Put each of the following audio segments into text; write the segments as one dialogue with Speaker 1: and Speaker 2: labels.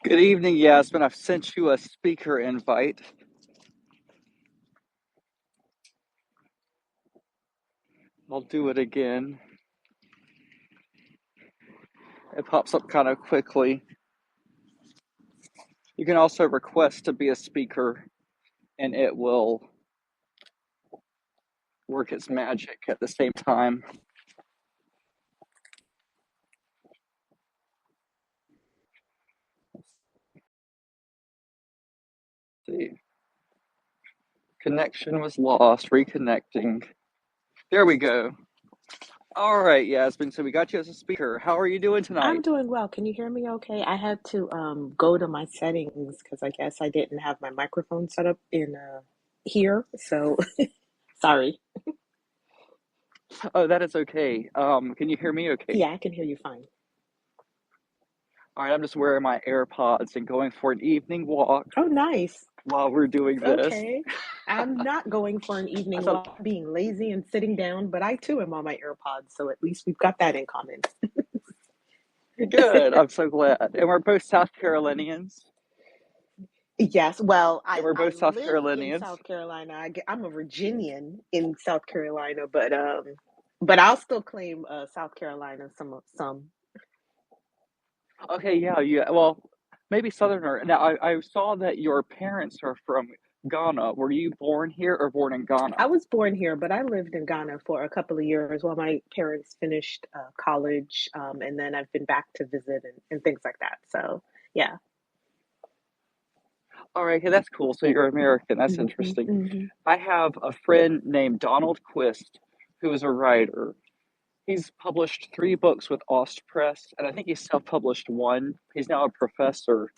Speaker 1: Good evening, Yasmin. I've sent you a speaker invite. I'll do it again. It pops up kind of quickly. You can also request to be a speaker, and it will work its magic at the same time. Let's see. Connection was lost. Reconnecting. There we go. All right, Yasmin. So we got you as a speaker. How are you doing
Speaker 2: I'm
Speaker 1: tonight?
Speaker 2: doing well. Can you hear me okay? I had to go to my settings because I guess I didn't have my microphone set up in here. So sorry.
Speaker 1: Oh, that is okay. Can you hear me okay?
Speaker 2: Yeah, I can hear you fine.
Speaker 1: All right, I'm just wearing my AirPods and going for an evening walk
Speaker 2: Oh, nice.
Speaker 1: while we're doing this.
Speaker 2: Okay. I'm not going for an
Speaker 1: I
Speaker 2: evening
Speaker 1: thought,
Speaker 2: walk, being lazy and sitting down, but I too am on my AirPods, so at least we've got that in common.
Speaker 1: good. I'm so glad. And we're both South Carolinians.
Speaker 2: Yes, well,
Speaker 1: And
Speaker 2: I
Speaker 1: we're
Speaker 2: I
Speaker 1: both South
Speaker 2: live in
Speaker 1: Carolinians.
Speaker 2: South Carolina. I'm a Virginian in South Carolina, but I'll still claim South Carolina some.
Speaker 1: Okay, yeah, yeah. Well, maybe Southerner. Now, I saw that your parents are from Ghana. Were you born here or born in Ghana?
Speaker 2: I was born here, but I lived in Ghana for a couple of years while my parents finished college, and then I've been back to visit and things like that. So, yeah.
Speaker 1: All right, okay, that's cool. So you're American. That's
Speaker 2: hmm
Speaker 1: interesting.
Speaker 2: hmm
Speaker 1: I have a friend named Donald Quist who is a writer. He's published 3 books with Ost Press, and I think he's self-published one. He's now a professor,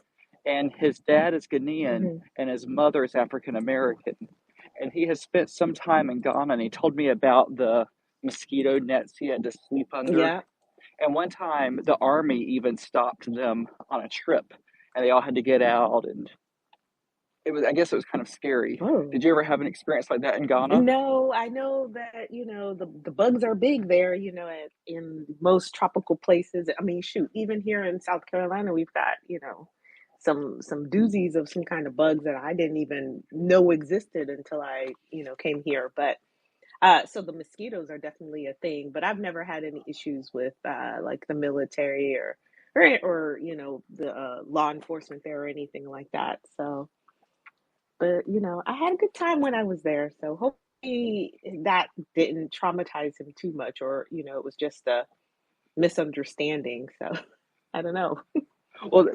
Speaker 1: and his dad is Ghanaian,
Speaker 2: hmm
Speaker 1: and his mother is African American. And he has spent some time in Ghana, and he told me about the mosquito nets he had to sleep under.
Speaker 2: Yeah.
Speaker 1: And one time, the army even stopped them on a trip, and they all had to get out, and I guess it was kind of scary.
Speaker 2: Oh.
Speaker 1: Did you ever have an experience like that in Ghana?
Speaker 2: No, I know that, the bugs are big there, in most tropical places. I mean, shoot, even here in South Carolina, we've got, some doozies of some kind of bugs that I didn't even know existed until I, came here. But so the mosquitoes are definitely a thing, but I've never had any issues with like the military or the law enforcement there or anything like that. So, but I had a good time when I was there. So hopefully that didn't traumatize him too much, or it was just a misunderstanding. So I don't know.
Speaker 1: Well,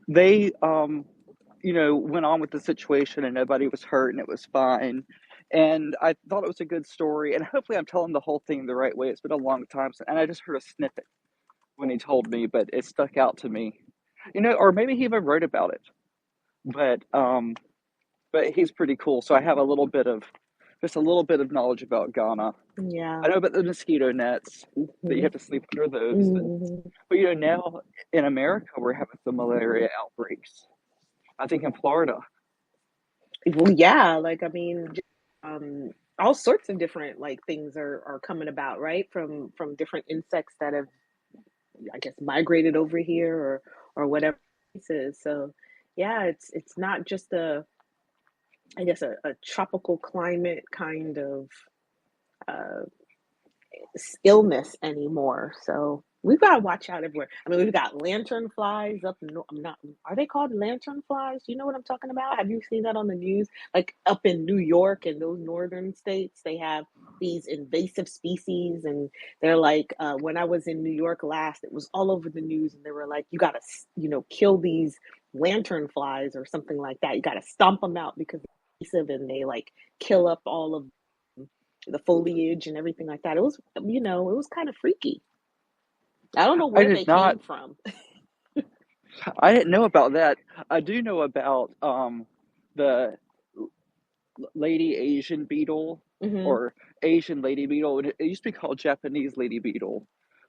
Speaker 1: they went on with the situation and nobody was hurt and it was fine. And I thought it was a good story. And hopefully, I'm telling the whole thing the right way. It's been a long time since, and I just heard a snippet when he told me, but it stuck out to me. Or maybe he even wrote about it. But he's pretty cool. So I have just a little bit of knowledge about Ghana.
Speaker 2: Yeah.
Speaker 1: I know about the mosquito nets that you
Speaker 2: hmm
Speaker 1: have to sleep under those,
Speaker 2: hmm
Speaker 1: but now in America we're having some malaria outbreaks. I think in Florida.
Speaker 2: Well, yeah. Like I mean, all sorts of different like things are coming about, right? From different insects that have, I guess, migrated over here or whatever it is. So, yeah, it's not just I guess a tropical climate kind of uh, illness anymore. So we've got to watch out everywhere. I mean, we've got lantern flies up. I'm not. Are they called lantern flies? Do you know what I'm talking about? Have you seen that on the news? Like up in New York and those northern states, they have these invasive species, and they're like, when I was in New York last, it was all over the news, and they were like, you got to, kill these lantern flies or something like that. You got to stomp them out because they're invasive and they like kill up all of the foliage and everything like that. It was kind of freaky. I don't know
Speaker 1: I
Speaker 2: where they
Speaker 1: did not.
Speaker 2: came from.
Speaker 1: I didn't know about that. I do know about the lady Asian beetle
Speaker 2: hmm
Speaker 1: or Asian lady beetle. It used to be called Japanese lady beetle,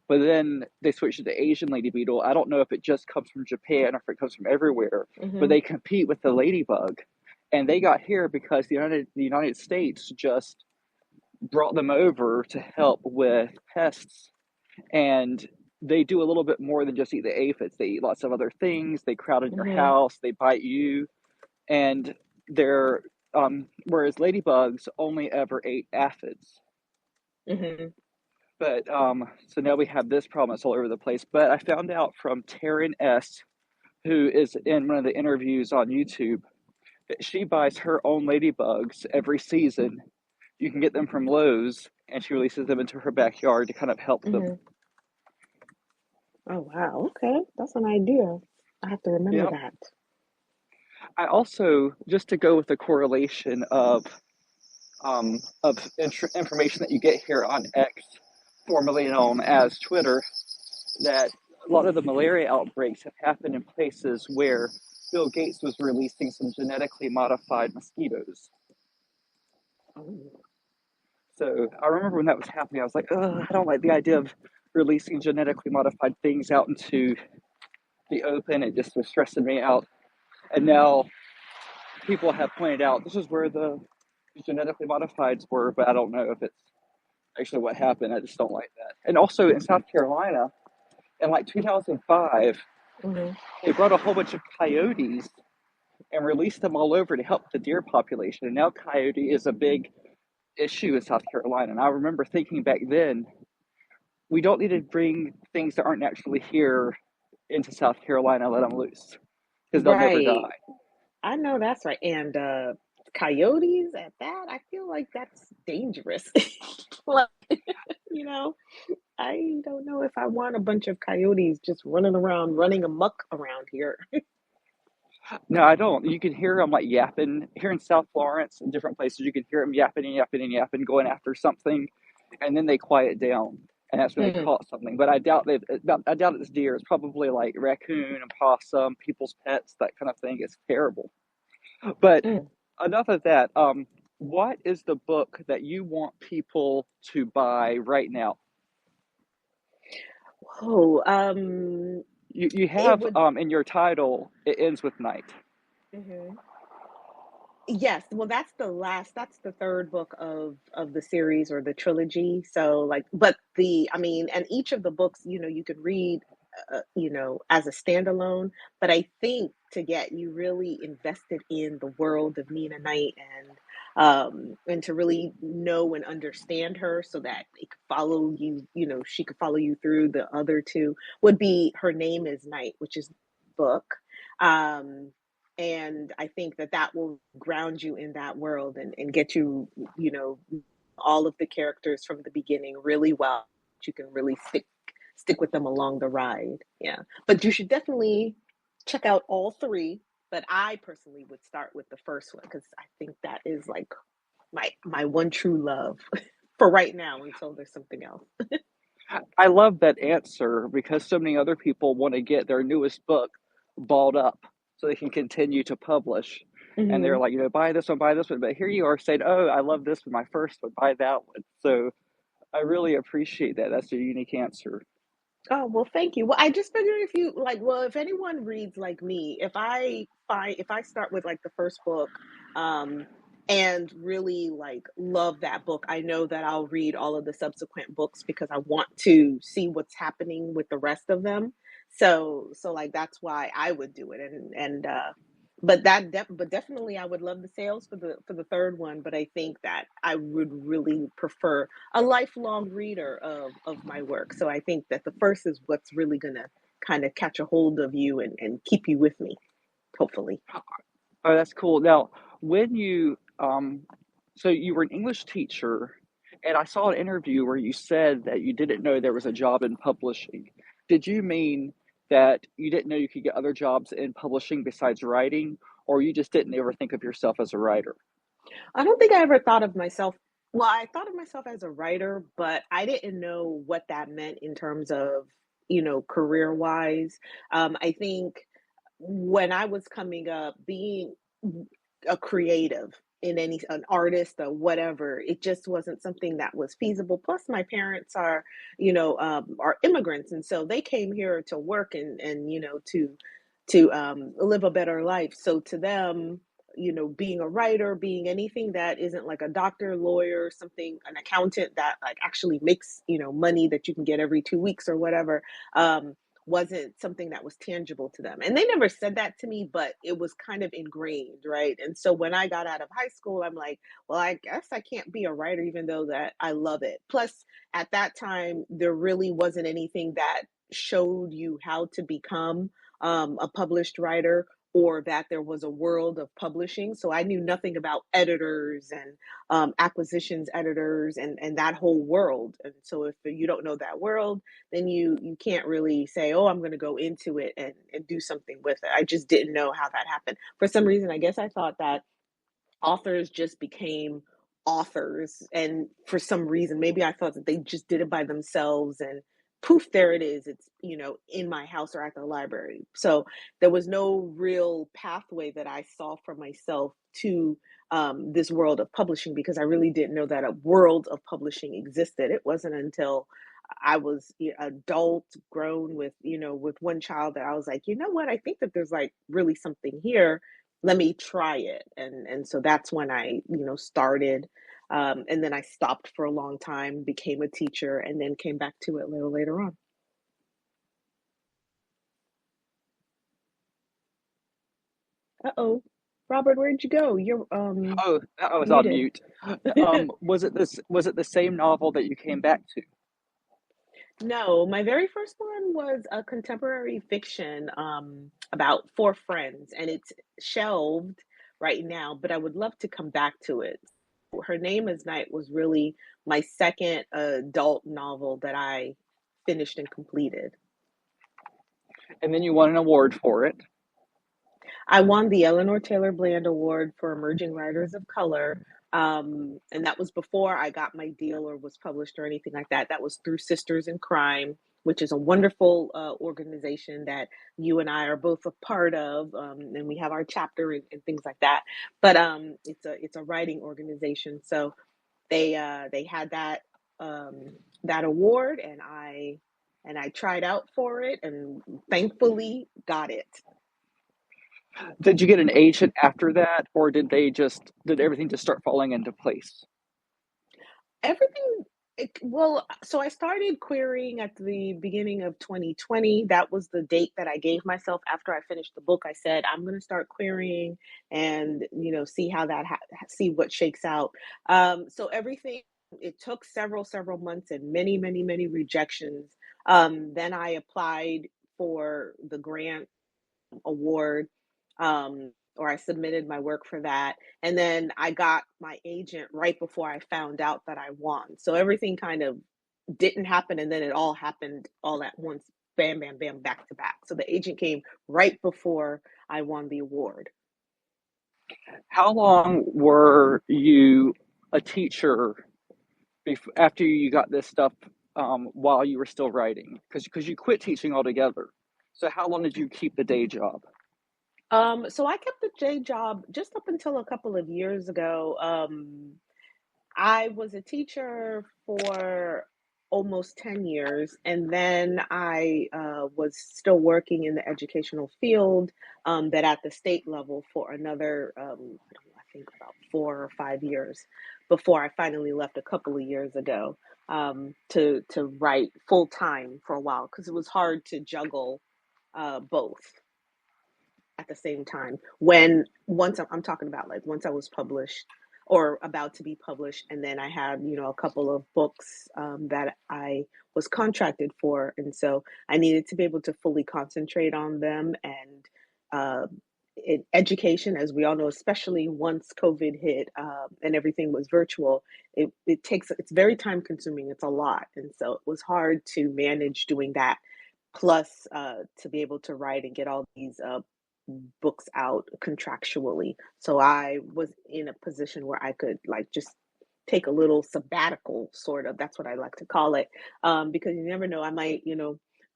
Speaker 1: but then they switched it to Asian lady beetle. I don't know if it just comes from Japan or if it comes from everywhere, but
Speaker 2: hmm
Speaker 1: they compete with the ladybug, and they got here because the United States just brought them over to help with pests, and they do a little bit more than just eat the aphids. They eat lots of other things. They crowd in your
Speaker 2: Mm-hmm.
Speaker 1: house. They bite you, and they're whereas ladybugs only ever ate aphids.
Speaker 2: Mm-hmm.
Speaker 1: But so now we have this problem that's all over the place. But I found out from Taryn S, who is in one of the interviews on YouTube, that she buys her own ladybugs every season. You can get them from Lowe's, and she releases them into her backyard to kind of help them.
Speaker 2: Mm-hmm. Oh wow. Okay, that's an idea. I have to remember
Speaker 1: Yeah.
Speaker 2: that.
Speaker 1: I also, just to go with the correlation of information that you get here on X, formerly known as Twitter, that a lot of the malaria outbreaks have happened in places where Bill Gates was releasing some genetically modified mosquitoes.
Speaker 2: Oh.
Speaker 1: So I remember when that was happening, I was like, I don't like the idea of releasing genetically modified things out into the open. It just was stressing me out. And now people have pointed out this is where the genetically modifieds were, but I don't know if it's actually what happened. I just don't like that. And also in South Carolina, in like 2005,
Speaker 2: Mm-hmm.
Speaker 1: they brought a whole bunch of coyotes and released them all over to help the deer population. And now coyote is a big issue in South Carolina. And I remember thinking back then, we don't need to bring things that aren't actually here into South Carolina and let them loose because they'll never
Speaker 2: Right.
Speaker 1: die.
Speaker 2: I know that's right. And coyotes at that, I feel like that's dangerous. Like, you know, I don't know if I want a bunch of coyotes just running around, running amok around here.
Speaker 1: No, I don't. You can hear them like yapping here in South Florence and different places. You can hear them yapping and yapping and yapping, going after something, and then they quiet down, and that's when they
Speaker 2: Mm,
Speaker 1: caught something. But I doubt it's deer. It's probably like raccoon and possum, people's pets, that kind of thing. It's terrible. But
Speaker 2: mm.
Speaker 1: enough of that. What is the book that you want people to buy right now?
Speaker 2: Oh,
Speaker 1: You
Speaker 2: it
Speaker 1: have
Speaker 2: would.
Speaker 1: in your title, it ends with night.
Speaker 2: Mhm. Yes, well, that's the third book of the series or the trilogy. So like, but I mean, and each of the books, you could read, as a standalone. But I think to get you really invested in the world of Nina Knight and to really know and understand her, so that it could follow you, she could follow you through the other two, would be Her Name Is Night, which is the book. Um, and I think that that will ground you in that world and get you, you know all of the characters from the beginning really well. You can really stick with them along the ride. Yeah, but you should definitely check out all three. But I personally would start with the first one because I think that is like my one true love for right now until there's something else.
Speaker 1: I love that answer because so many other people want to get their newest book balled up so they can continue to publish. And they're
Speaker 2: Hmm.
Speaker 1: like, buy this one, buy this one. But here you are saying, oh, I love this one, my first one, buy that one. So I really appreciate that. That's a unique answer.
Speaker 2: Oh, well, thank you. Well, I just figured if you like, well, if anyone reads like me, if I start with like the first book, um, and really like love that book, I know that I'll read all of the subsequent books because I want to see what's happening with the rest of them. So like that's why I would do it. But but definitely I would love the sales for the third one, but I think that I would really prefer a lifelong reader of my work. So I think that the first is what's really gonna kind of catch a hold of you and keep you with me, hopefully.
Speaker 1: Oh, that's cool. Now, when so you were an English teacher, and I saw an interview where you said that you didn't know there was a job in publishing. Did you mean that you didn't know you could get other jobs in publishing besides writing, or you just didn't ever think of yourself as a writer?
Speaker 2: I don't think I ever thought of myself. Well, I thought of myself as a writer, but I didn't know what that meant in terms of, career wise. I think when I was coming up, being a creative in an artist or whatever, it just wasn't something that was feasible. Plus, my parents are immigrants, and so they came here to work and to live a better life. So to them, being a writer, being anything that isn't like a doctor, lawyer, something, an accountant that like actually makes, money that you can get every 2 weeks or whatever, um, wasn't something that was tangible to them. And they never said that to me, but it was kind of ingrained, right? And so when I got out of high school, I'm like, well, I guess I can't be a writer, even though that I love it. Plus, at that time, there really wasn't anything that showed you how to become a published writer, or that there was a world of publishing. So I knew nothing about editors and acquisitions editors and that whole world. And so if you don't know that world, then you can't really say, oh, I'm going to go into it and do something with it. I just didn't know how that happened. For some reason, I guess I thought that authors just became authors, and for some reason maybe I thought that they just did it by themselves, and poof, there it is. It's in my house or at the library. So there was no real pathway that I saw for myself to this world of publishing, because I really didn't know that a world of publishing existed. It wasn't until I was adult, grown with one child, that I was like, you know what? I think that there's like really something here. Let me try it. And so that's when I, started. And then I stopped for a long time, became a teacher, and then came back to it a little later on. Uh-oh. Robert, where'd you go? You're
Speaker 1: Oh, I was on
Speaker 2: muted.
Speaker 1: mute. Was it the same novel that you came back to?
Speaker 2: No, my very first one was a contemporary fiction about four friends, and it's shelved right now, but I would love to come back to it. Her Name is Night was really my second adult novel that I finished and completed.
Speaker 1: And then you won an award for it.
Speaker 2: I won the Eleanor Taylor Bland Award for Emerging Writers of Color. And that was before I got my deal or was published or anything like that. That was through Sisters in Crime, which is a wonderful organization that you and I are both a part of, and we have our chapter and things like that. But it's a writing organization, so they had um, that award, and I tried out for it, and thankfully got it.
Speaker 1: Did you get an agent after that, or did everything just start falling into place?
Speaker 2: Everything, well, so I started querying at the beginning of 2020. That was the date that I gave myself after I finished the book. I said I'm going to start querying and see how see what shakes out. So everything, it took several months and many rejections. Then I applied for the grant award, or I submitted my work for that. And then I got my agent right before I found out that I won. So everything kind of didn't happen, and then it all happened all at once, bam, bam, bam, back to back. So the agent came right before I won the award.
Speaker 1: How long were you a teacher after you got this stuff, while you were still writing? Because you quit teaching altogether. So how long did you keep the day job?
Speaker 2: So I kept the day job just up until a couple of years ago. I was a teacher for almost 10 years, and then I was still working in the educational field, that at the state level for another, I don't know, I think about 4 or 5 years before I finally left a couple of years ago, to write full time for a while, because it was hard to juggle both at the same time. When once I'm talking about, like, once I was published or about to be published, and then I had a couple of books that I was contracted for, and so I needed to be able to fully concentrate on them. And uh, in education, as we all know, especially once COVID hit, and everything was virtual, it's very time consuming. It's a lot, and so it was hard to manage doing that, plus to be able to write and get all these books out contractually. So I was in a position where I could, like, just take a little sabbatical, sort of. That's what I like to call it, because you never know. I might,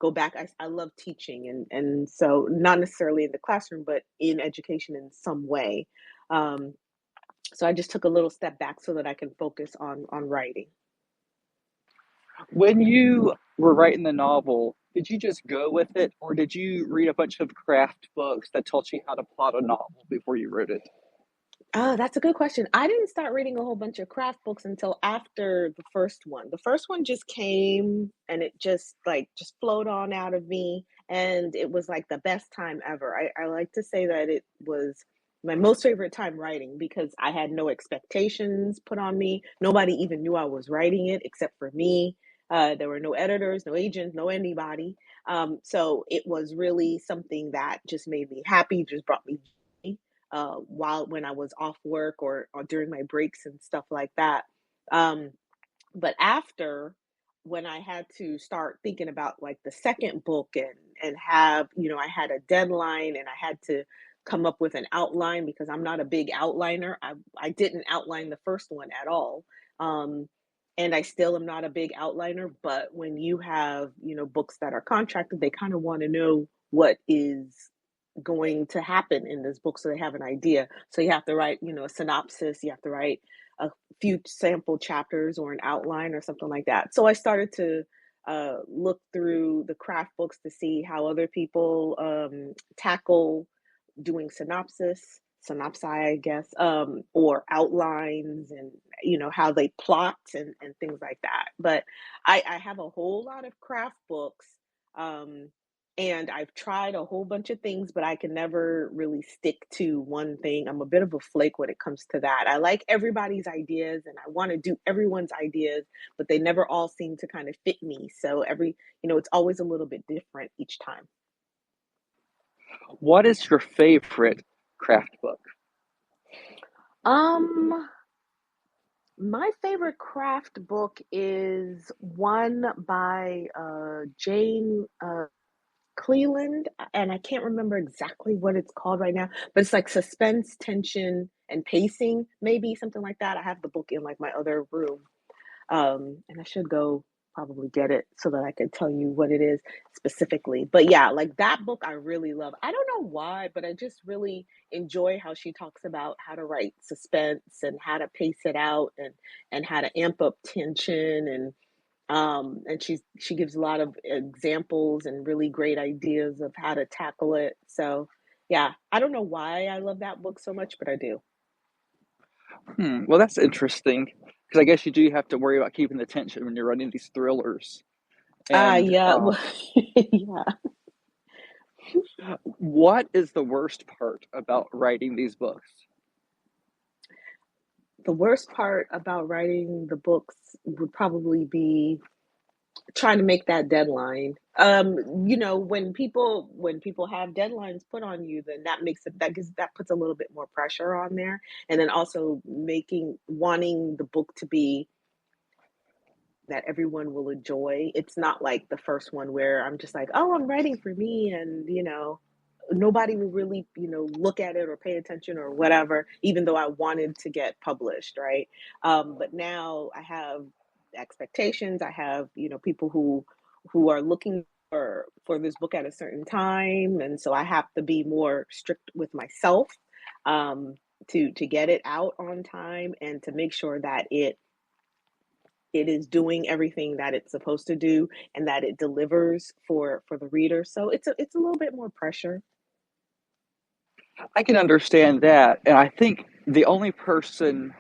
Speaker 2: go back. I love teaching, and so not necessarily in the classroom, but in education in some way. Um, so I just took a little step back so that I can focus on writing.
Speaker 1: When you were writing the novel, did you just go with it, or did you read a bunch of craft books that taught you how to plot a novel before you wrote it?
Speaker 2: Oh, that's a good question. I didn't start reading a whole bunch of craft books until after the first one. The first one just came and it just flowed on out of me, and it was like the best time ever. I like to say that it was my most favorite time writing because I had no expectations put on me. Nobody even knew I was writing it except for me. There were no editors, no agents, no anybody. So it was really something that just made me happy, just brought me joy while when I was off work or during my breaks and stuff like that. Um, but after when I had to start thinking about like the second book and have, I had a deadline and I had to come up with an outline because I'm not a big outliner. I didn't outline the first one at all. Um, and I still am not a big outliner, but when you have, books that are contracted, they kind of want to know what is going to happen in this book so they have an idea. So you have to write, a synopsis, you have to write a few sample chapters or an outline or something like that. So I started to look through the craft books to see how other people tackle doing synopsi, I guess, or outlines and how they plot and things like that. But I have a whole lot of craft books, um, and I've tried a whole bunch of things, but I can never really stick to one thing. I'm a bit of a flake when it comes to that. I like everybody's ideas and I want to do everyone's ideas, but they never all seem to kind of fit me. So it's always a little bit different each time.
Speaker 1: What is your favorite craft book?
Speaker 2: Um, My favorite craft book is one by Jane Cleland, and I can't remember exactly what it's called right now, but it's like suspense, tension, and pacing, maybe something like that. I have the book in like my other room. And I should go probably get it so that I could tell you what it is specifically. But yeah, like that book I really love. I don't know why, but I just really enjoy how she talks about how to write suspense and how to pace it out and how to amp up tension and she gives a lot of examples and really great ideas of how to tackle it. So yeah, I don't know why I love that book so much, but I do.
Speaker 1: Well, that's interesting because I guess you do have to worry about keeping the tension when you're running these thrillers. And
Speaker 2: Yeah, well, yeah.
Speaker 1: what is the worst part about writing these books?
Speaker 2: The worst part about writing the books would probably be trying to make that deadline. When people have deadlines put on you, then that puts a little bit more pressure on there. And then also making wanting the book to be that everyone will enjoy. It's not like the first one where I'm just like, oh, I'm writing for me, and nobody will really, look at it or pay attention or whatever, even though I wanted to get published, right? But now I have expectations. I have, people who are looking for this book at a certain time, and so I have to be more strict with myself um, to get it out on time and to make sure that it is doing everything that it's supposed to do and that it delivers for the reader. So it's a little bit more pressure.
Speaker 1: I can understand that. And I think the only person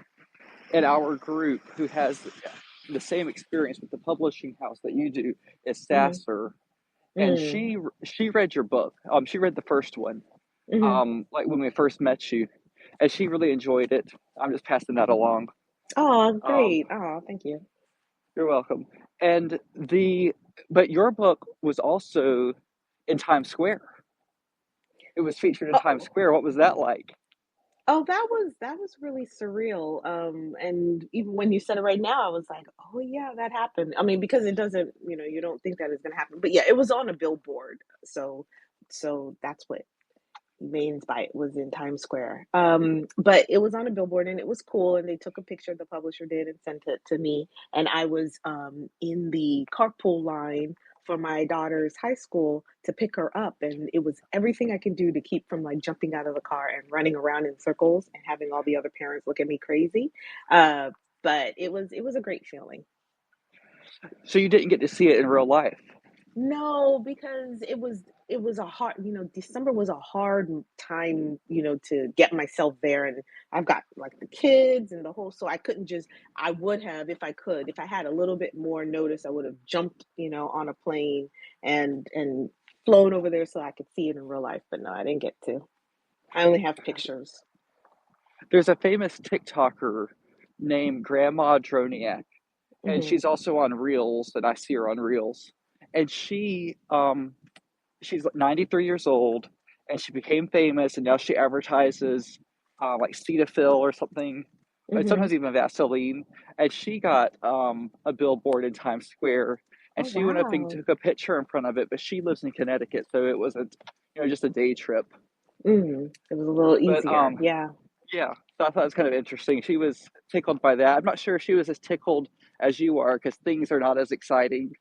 Speaker 1: in our group who has the same experience with the publishing house that you do is
Speaker 2: Hmm.
Speaker 1: Sasser. And
Speaker 2: Mm.
Speaker 1: she read your book. She read the first one,
Speaker 2: Hmm.
Speaker 1: like when we first met you, and she really enjoyed it. I'm just passing that along.
Speaker 2: Oh,
Speaker 1: Um,
Speaker 2: great. Oh, thank you.
Speaker 1: you're welcome. And but your book was also in Times Square. It was featured in Times
Speaker 2: Oh,
Speaker 1: Square. What was that like?
Speaker 2: oh, that was really surreal. And even when you said it right now, I was like, oh yeah, that happened. I mean, because it doesn't, you don't think that it's gonna happen. But yeah, it was on a billboard. So that's what Maine's Bite was in Times Square. But it was on a billboard and it was cool. And they took a picture, the publisher did, and sent it to me. And I was in the carpool line for my daughter's high school to pick her up. And it was everything I can do to keep from like jumping out of the car and running around in circles and having all the other parents look at me crazy. Uh, but it was a great feeling.
Speaker 1: So you didn't get to see it in real life.
Speaker 2: No, because it was a hard, December was a hard time, to get myself there, and I've got like the kids and the whole, so I couldn't just I would have if I could, if I had a little bit more notice, I would have jumped, on a plane and flown over there so I could see it in real life, but no, I didn't get to. I only have pictures.
Speaker 1: There's a famous TikToker named Grandma Droniak, and
Speaker 2: Mhm.
Speaker 1: she's also on Reels, and I see her on Reels. And she's like 93 years old, and she became famous, and now she advertises like Cetaphil or something, and
Speaker 2: Mhm.
Speaker 1: sometimes even Vaseline. And she got a billboard in Times Square, and
Speaker 2: Oh
Speaker 1: she went up and
Speaker 2: wow.
Speaker 1: took a picture in front of it. But she lives in Connecticut, so it wasn't, just a day trip.
Speaker 2: It was a little
Speaker 1: But
Speaker 2: easier. Yeah.
Speaker 1: yeah, so I thought it was kind of interesting. She was tickled by that. I'm not sure if she was as tickled as you are, because things are not as exciting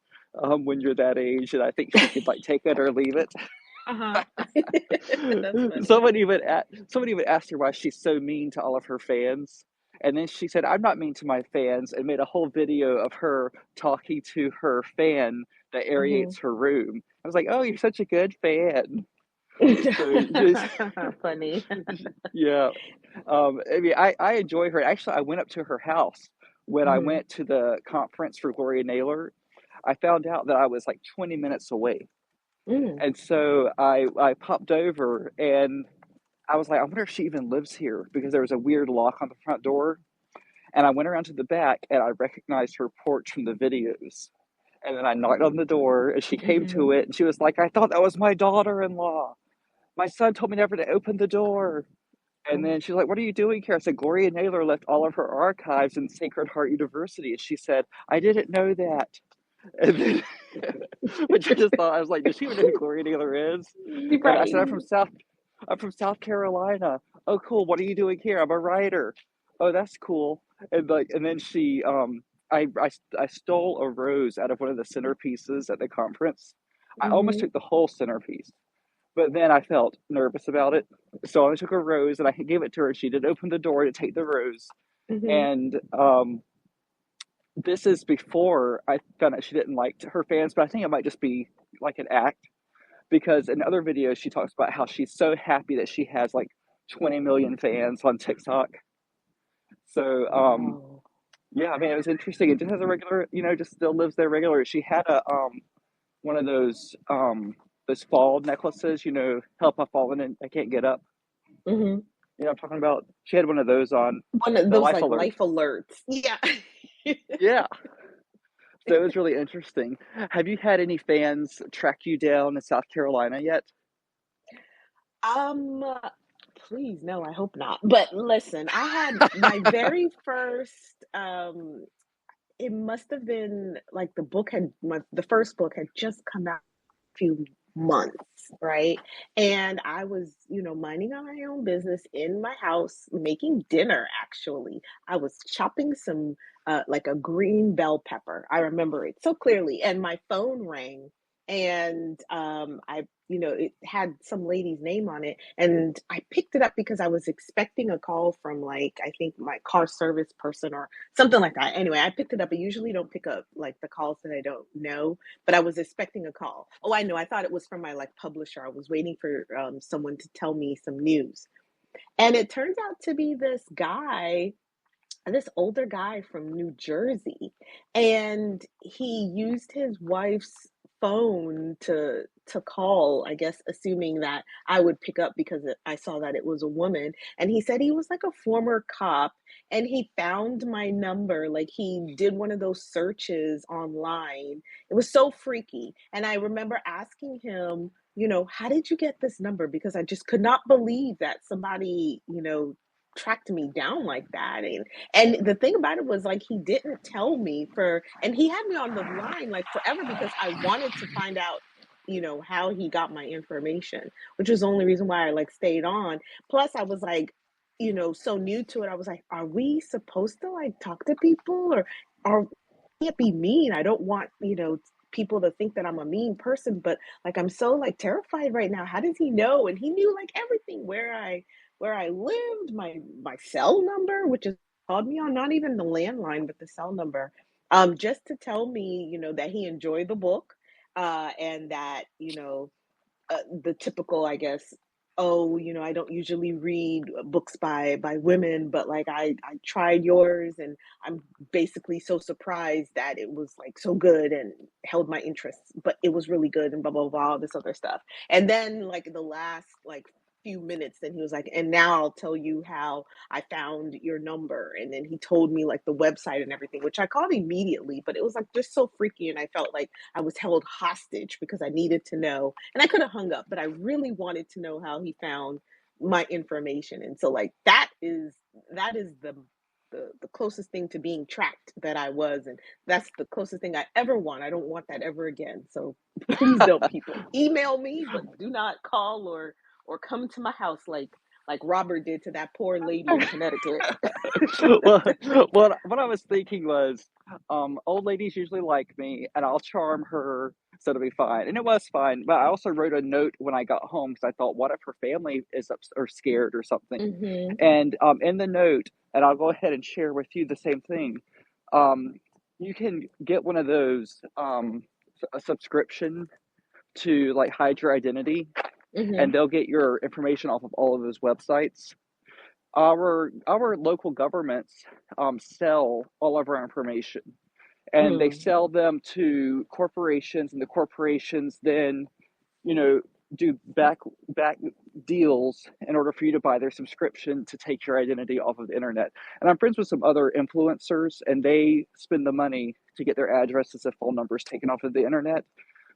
Speaker 1: when you're that age, and I think she could like take it or leave it.
Speaker 2: Uh-huh. That's funny.
Speaker 1: Someone even asked her why she's so mean to all of her fans, and then she said, "I'm not mean to my fans," and made a whole video of her talking to her fan that
Speaker 2: Mhm.
Speaker 1: aerates her room. I was like, "Oh, you're such a good fan." So just
Speaker 2: Funny.
Speaker 1: yeah, I mean, I enjoy her. Actually, I went up to her house when I
Speaker 2: Mhm.
Speaker 1: went to the conference for Gloria Naylor. I found out that I was like 20 minutes away.
Speaker 2: Mm.
Speaker 1: And so I popped over and I was like, I wonder if she even lives here because there was a weird lock on the front door. And I went around to the back and I recognized her porch from the videos. And then I knocked on the door and she came to
Speaker 2: Mhm.
Speaker 1: it and she was like, I thought that was my daughter in law. My son told me never to open the door. And
Speaker 2: Oh.
Speaker 1: then she's like, What are you doing here? I said, Gloria Naylor left all of her archives in Sacred Heart University. And she said, I didn't know that. And then, which I just thought, I was like, Does she even know who Gloria Naylor is? And I said,
Speaker 2: Right.
Speaker 1: I'm from South Carolina. Oh, cool. What are you doing here? I'm a writer. Oh, that's cool. And then I stole a rose out of one of the centerpieces at the conference. I almost
Speaker 2: Mhm.
Speaker 1: took the whole centerpiece, but then I felt nervous about it. So I only took a rose and I gave it to her. She did open the door to take the rose.
Speaker 2: Mhm.
Speaker 1: And this is before I found out she didn't like her fans, but I think it might just be like an act because in other videos she talks about how she's so happy that she has like 20 million fans on TikTok. So
Speaker 2: Wow.
Speaker 1: yeah, I mean it was interesting. It just has a regular, just still lives there regular. She had a one of those fall necklaces, help I've fallen and I can't get up.
Speaker 2: Mhm.
Speaker 1: I'm talking about. She had one of those on,
Speaker 2: One of
Speaker 1: the
Speaker 2: those
Speaker 1: life
Speaker 2: like
Speaker 1: alert.
Speaker 2: life alerts. Yeah.
Speaker 1: Yeah, so it was really interesting. Have you had any fans track you down in South Carolina yet?
Speaker 2: Um, Please, no, I hope not. But listen, I had my very first it must have been like the first book had just come out a few months, right? And I was, minding on my own business in my house, making dinner actually. I was chopping some like a green bell pepper. I remember it so clearly. And my phone rang and it had some lady's name on it and I picked it up because I was expecting a call from like I think my car service person or something like that. Anyway, I picked it up. I usually don't pick up like the calls that I don't know, but I was expecting a call. Oh, I know. I thought it was from my like publisher. I was waiting for someone to tell me some news, and it turns out to be this older guy from New Jersey, and he used his wife's phone to call, I guess assuming that I would pick up because I saw that it was a woman, and he said he was like a former cop and he found my number, like he did one of those searches online. It was so freaky, and I remember asking him, how did you get this number, because I just could not believe that somebody, tracked me down like that. And the thing about it was like he didn't tell me and he had me on the line like forever because I wanted to find out, how he got my information, which was the only reason why I like stayed on. Plus I was like, so new to it. I was like, are we supposed to like talk to people or are can't be mean. I don't want, people to think that I'm a mean person, but like I'm so like terrified right now. How does he know? And he knew like everything where I lived, my cell number, which is called me on, not even the landline, but the cell number, just to tell me, that he enjoyed the book. and that, the typical, I guess, oh, I don't usually read books by women, but like I tried yours, and I'm basically so surprised that it was like so good and held my interest, but it was really good and blah blah blah, all this other stuff. And then like the last like few minutes, then he was like, and now I'll tell you how I found your number. And then he told me like the website and everything, which I called immediately, but it was like just so freaky, and I felt like I was held hostage because I needed to know. And I could have hung up, but I really wanted to know how he found my information. And so like that is the closest thing to being tracked that I was, and that's the closest thing I ever want. I don't want that ever again. So please don't, people. Email me, but do not call or come to my house like Robert did to that poor lady in Connecticut.
Speaker 1: well, what I was thinking was, old ladies usually like me, and I'll charm her, so it'll be fine. And it was fine. But I also wrote a note when I got home because I thought, what if her family is up or scared or something?
Speaker 2: Mhm.
Speaker 1: And in the note, and I'll go ahead and share with you the same thing. Um, you can get one of those a subscription to like hide your identity, and
Speaker 2: Mhm.
Speaker 1: they'll get your information off of all of those websites. Our local governments sell all of our information, and they
Speaker 2: Mm.
Speaker 1: sell them to corporations, and the corporations then, you know, do back deals in order for you to buy their subscription to take your identity off of the internet. And I'm friends with some other influencers, and they spend the money to get their addresses and phone numbers taken off of the internet.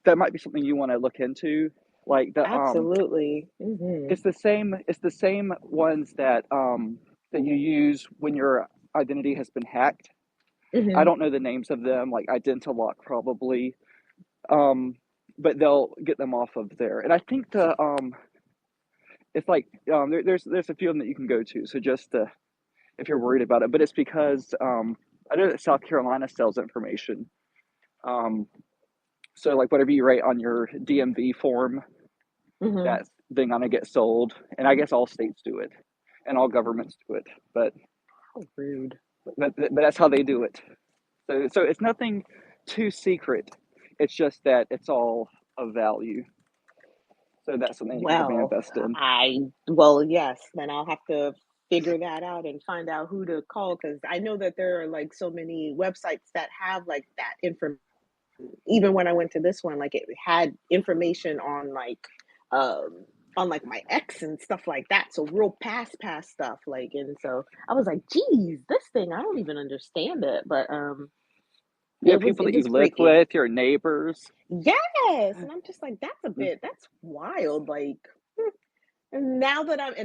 Speaker 1: That might be something you want to look into. Like the
Speaker 2: Absolutely. Mhm.
Speaker 1: it's the same ones that you use when your identity has been hacked. I
Speaker 2: Mhm.
Speaker 1: don't know the names of them, like Identilock probably, um, but they'll get them off of there. And I think it's like there's a few of them that you can go to. So just if you're worried about it, but it's because I know that South Carolina sells information. Um, so like whatever you write on your DMV form,
Speaker 2: Mhm.
Speaker 1: that's then gonna get sold. And I guess all states do it, and all governments do it. But
Speaker 2: How rude.
Speaker 1: but that's how they do it. So it's nothing too secret. It's just that it's all of value. So that's something you can probably
Speaker 2: Well,
Speaker 1: invest in.
Speaker 2: well, yes, then I'll have to figure that out and find out who to call, because I know that there are like so many websites that have like that information. Even when I went to this one, like it had information um on like my ex and stuff like that. So real past stuff. Like, and so I was like, geez, this thing, I don't even understand it. But
Speaker 1: Yeah,
Speaker 2: it was
Speaker 1: people
Speaker 2: it
Speaker 1: that you
Speaker 2: was
Speaker 1: live
Speaker 2: freaky.
Speaker 1: with, your neighbors.
Speaker 2: Yes. And I'm just like, that's wild. Like, and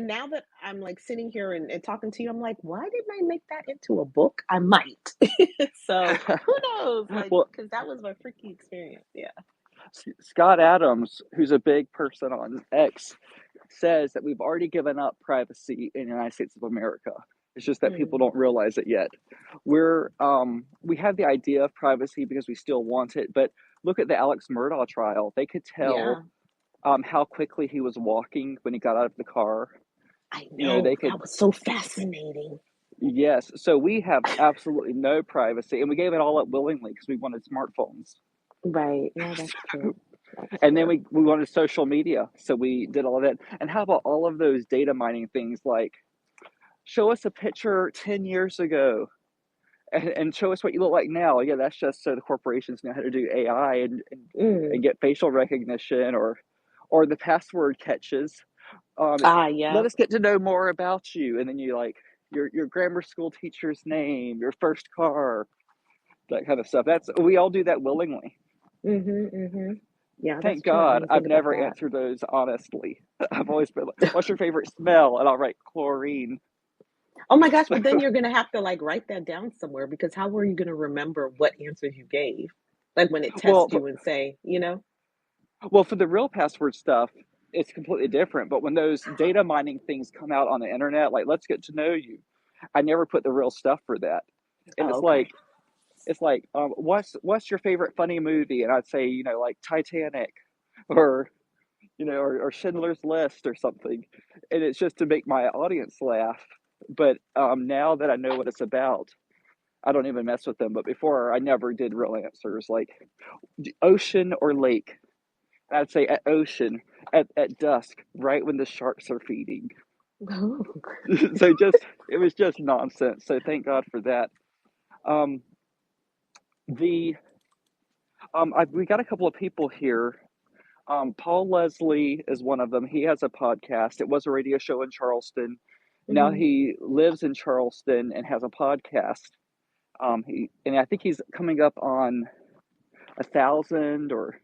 Speaker 2: now that I'm like sitting here and talking to you, I'm like, why didn't I make that into a book? I might. So who knows? Like,
Speaker 1: Well,
Speaker 2: because that was my freaky experience. Yeah.
Speaker 1: Scott Adams, who's a big person on X, says that we've already given up privacy in the United States of America. It's just that people
Speaker 2: Mm.
Speaker 1: don't realize it yet. We have the idea of privacy because we still want it, but look at the Alex Murdaugh trial. They could tell
Speaker 2: Yeah.
Speaker 1: how quickly he was walking when he got out of the car.
Speaker 2: I
Speaker 1: They
Speaker 2: know.
Speaker 1: could,
Speaker 2: That was so fascinating.
Speaker 1: yes. So we have absolutely no privacy, and we gave it all up willingly because we wanted smartphones.
Speaker 2: Right. No, that's true. That's
Speaker 1: And then
Speaker 2: true.
Speaker 1: we wanted social media, so we did all of that. And how about all of those data mining things, like show us a picture 10 years ago, and show us what you look like now? Yeah, that's just so the corporations know how to do AI and
Speaker 2: Mm.
Speaker 1: get facial recognition, or the password catches. It's
Speaker 2: Ah, yeah.
Speaker 1: let us get to know more about you, and then you like your grammar school teacher's name, your first car, that kind of stuff. That's we all do that willingly.
Speaker 2: Mhm. Mhm. Yeah, that's
Speaker 1: Thank
Speaker 2: true. I
Speaker 1: God
Speaker 2: didn't
Speaker 1: I've
Speaker 2: think about
Speaker 1: never
Speaker 2: that.
Speaker 1: answered those honestly. I've always been like, what's your favorite smell? And I'll write chlorine.
Speaker 2: Oh my gosh,
Speaker 1: So,
Speaker 2: but then you're gonna have to like write that down somewhere, because how were you gonna remember what answers you gave? Like when it
Speaker 1: well,
Speaker 2: tests you and say.
Speaker 1: for the real password stuff, it's completely different. But when those data mining things come out on the internet, like let's get to know you, I never put the real stuff for that. And
Speaker 2: Oh, okay.
Speaker 1: it's like what's your favorite funny movie? And I'd say like Titanic, or or Schindler's List or something. And it's just to make my audience laugh. But now that I know what it's about, I don't even mess with them. But before, I never did real answers like ocean or lake. I'd say at ocean at dusk, right when the sharks are feeding. So just it was just nonsense. So thank God for that. Um, the we got a couple of people here. Paul Leslie is one of them. He has a podcast. It was a radio show in Charleston. Now
Speaker 2: Hmm.
Speaker 1: he lives in Charleston and has a podcast. I think he's coming up on 1,000 or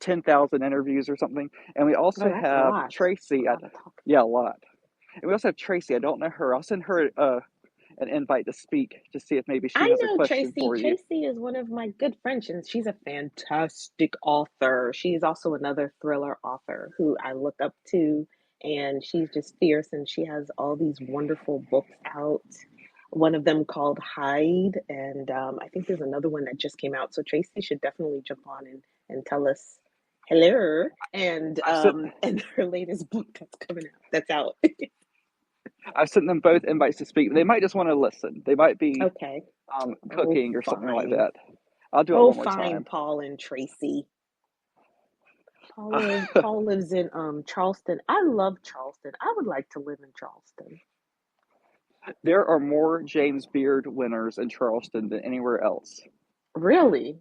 Speaker 1: 10,000 interviews or something. And we
Speaker 2: Oh,
Speaker 1: also
Speaker 2: that's a
Speaker 1: have
Speaker 2: lot. A
Speaker 1: Tracy.
Speaker 2: lot of talk.
Speaker 1: Yeah, a lot. And we also have Tracy. I don't know her. I'll send her an invite to speak to see if maybe she
Speaker 2: I
Speaker 1: has a
Speaker 2: know
Speaker 1: question
Speaker 2: Tracy.
Speaker 1: for you.
Speaker 2: Tracy is one of my good friends, and she's a fantastic author. She's also another thriller author who I look up to, and she's just fierce, and she has all these wonderful books out. One of them called Hide, and I think there's another one that just came out. So Tracy should definitely jump on and tell us hello
Speaker 1: I've sent
Speaker 2: and her latest book that's coming out. That's out.
Speaker 1: I've sent them both invites to speak. They might just want to listen. They might be
Speaker 2: Okay. Oh,
Speaker 1: cooking or something like
Speaker 2: fine.
Speaker 1: that. I'll do it
Speaker 2: Oh,
Speaker 1: one more
Speaker 2: fine,
Speaker 1: time.
Speaker 2: Paul and Tracy. Paul lives in Charleston. I love Charleston. I would like to live in Charleston.
Speaker 1: There are more James Beard winners in Charleston than anywhere else.
Speaker 2: Really?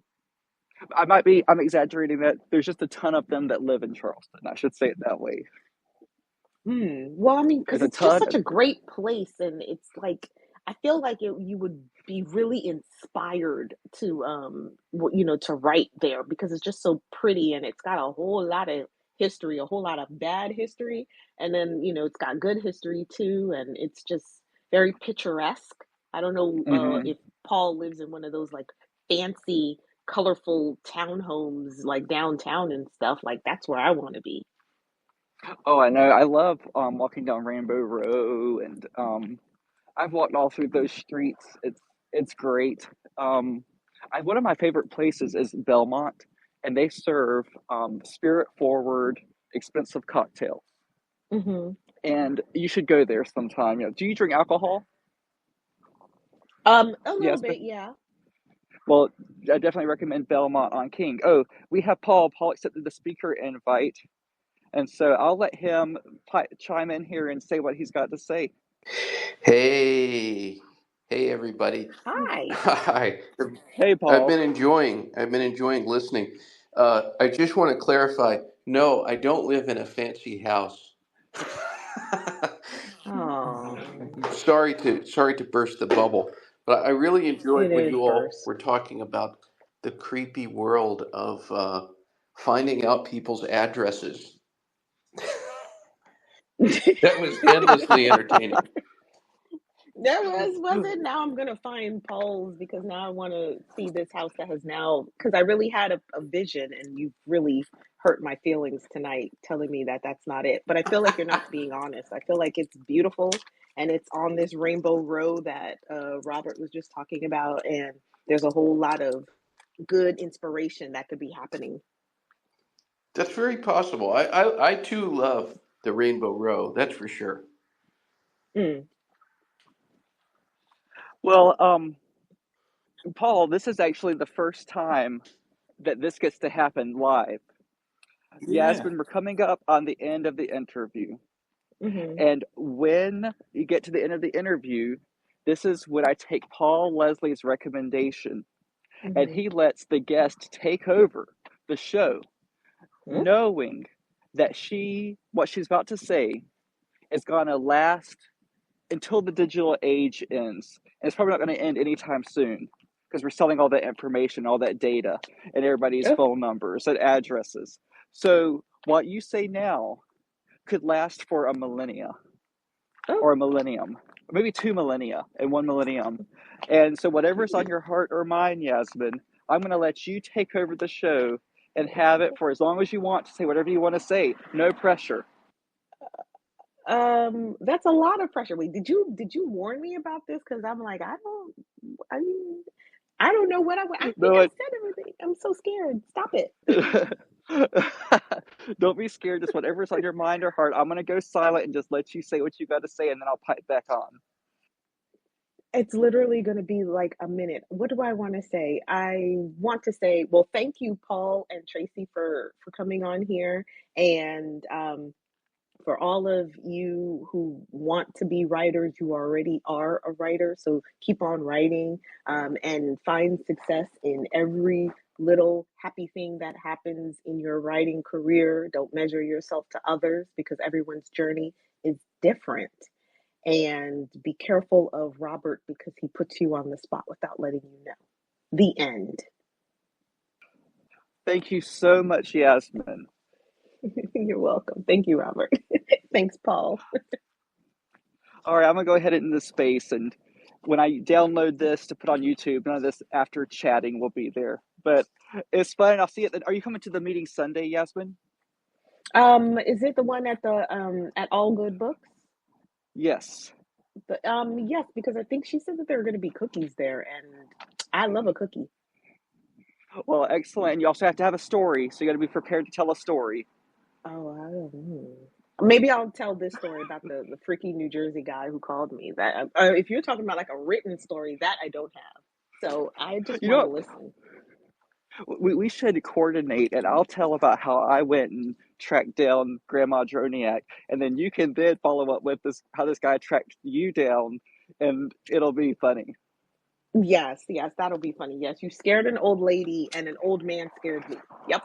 Speaker 1: I'm exaggerating that. There's just a ton of them that live in Charleston. I should say it that way.
Speaker 2: Hmm. Well, I mean,
Speaker 1: There's
Speaker 2: because
Speaker 1: a
Speaker 2: it's just
Speaker 1: ton.
Speaker 2: such a great place, and it's like I feel like you would be really inspired to to write there because it's just so pretty and it's got a whole lot of history, a whole lot of bad history, and then it's got good history too, and it's just very picturesque. I don't know
Speaker 1: Hmm.
Speaker 2: if Paul lives in one of those like fancy, colorful townhomes like downtown and stuff. Like that's where I want to be.
Speaker 1: Oh, I know. I love walking down Rainbow Row, and I've walked all through those streets. It's great. Um, one of my favorite places is Belmont, and they serve spirit forward, expensive cocktails.
Speaker 2: Hmm.
Speaker 1: And you should go there sometime. Do you drink alcohol?
Speaker 2: A little
Speaker 1: Yes,
Speaker 2: bit, yeah.
Speaker 1: well, I definitely recommend Belmont on King. Oh, we have Paul. Paul accepted the speaker invite, and so I'll let him chime in here and say what he's got to say.
Speaker 3: Hey, hey everybody.
Speaker 2: Hi.
Speaker 3: Hi.
Speaker 1: Hey, Paul.
Speaker 3: I've been enjoying listening. I just want to clarify, no, I don't live in a fancy house.
Speaker 2: Oh,
Speaker 3: Sorry to burst the bubble, but I really enjoyed
Speaker 2: it
Speaker 3: when
Speaker 2: is
Speaker 3: you all
Speaker 2: burst.
Speaker 3: were talking about the creepy world of finding out people's addresses. That was endlessly entertaining.
Speaker 2: There was it? Now I'm gonna find polls because now I want to see this house that has now because I really had a vision and you've really hurt my feelings tonight telling me that that's not it. But I feel like you're not being honest. I feel like it's beautiful and it's on this rainbow row that Robert was just talking about, and there's a whole lot of good inspiration that could be happening.
Speaker 3: That's very possible. I too love the Rainbow Row. That's for sure.
Speaker 2: Mm,
Speaker 1: Well, Paul, this is actually the first time that this gets to happen live.
Speaker 3: Yeah.
Speaker 1: Yasmin, we're coming up on the end of the interview.
Speaker 2: mm-hmm,
Speaker 1: And when you get to the end of the interview, this is when I take Paul Leslie's recommendation and
Speaker 2: mm-hmm.
Speaker 1: he lets the guest take over the show, knowing that what she's about to say is going to last until the digital age ends. And it's probably not going to end anytime soon because we're selling all that information, all that data, and everybody's
Speaker 2: Oh,
Speaker 1: phone numbers and addresses. So what you say now could last for a millennia
Speaker 2: oh.
Speaker 1: or a millennium, or maybe 2 millennia and 1 millennium. And so, whatever's on your heart or mind, Yasmin, I'm going to let you take over the show and have it for as long as you want to say whatever you want to say. No pressure.
Speaker 2: That's a lot of pressure. Wait, did you warn me about this? Because I'm like, I mean, I don't know what I think
Speaker 1: No,
Speaker 2: I said everything. I'm so scared. Stop it.
Speaker 1: don't be scared. Just whatever's on your mind or heart. I'm going to go silent and just let you say what you got to say, and then I'll pipe back on.
Speaker 2: It's literally going to be like a minute. What do I want to say? I want to say, well, thank you, Paul and Tracy, for coming on here, and for all of you who want to be writers, you already are a writer. So keep on writing, and find success in every little happy thing that happens in your writing career. Don't measure yourself to others because everyone's journey is different. And be careful of Robert because he puts you on the spot without letting you know. The end.
Speaker 1: Thank you so much, Yasmin.
Speaker 2: You're welcome. Thank you, Robert. Thanks, Paul.
Speaker 1: All right, I'm gonna go ahead into space, and when I download this to put on YouTube, none of this after chatting will be there. But it's fun. I'll see it. Are you coming to the meeting Sunday, Yasmin?
Speaker 2: Is it the one at the at All Good Books?
Speaker 1: Yes.
Speaker 2: Yes, because I think she said that there are going to be cookies there, and I love a cookie.
Speaker 1: Well, excellent. And you also have to have a story, so you got to be prepared to tell a story.
Speaker 2: Oh, I don't know. Maybe I'll tell this story about the freaky New Jersey guy who called me. That if you're talking about like a written story, that I don't have. So I just
Speaker 1: You
Speaker 2: want to
Speaker 1: know
Speaker 2: listen.
Speaker 1: what? We should coordinate, and I'll tell about how I went and tracked down Grandma Droniak, and then you can then follow up with this how this guy tracked you down, and it'll be funny.
Speaker 2: Yes, yes, that'll be funny. Yes, you scared an old lady, and an old man scared me. Yep.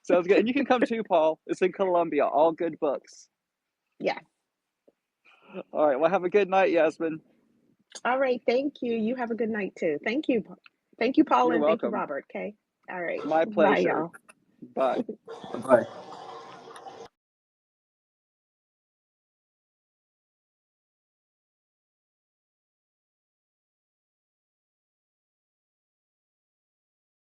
Speaker 1: Sounds good. And you can come too, Paul. It's in Columbia. All good books.
Speaker 2: Yes.
Speaker 1: All right. Well, have a good night, Yasmin.
Speaker 2: All right. Thank you. You have a good night too. Thank you. Thank you, Paul,
Speaker 1: You're
Speaker 2: and thank you,
Speaker 1: welcome.
Speaker 2: Robert. Okay. All right.
Speaker 1: My
Speaker 2: Bye,
Speaker 1: pleasure.
Speaker 2: y'all.
Speaker 1: Bye.
Speaker 3: Bye.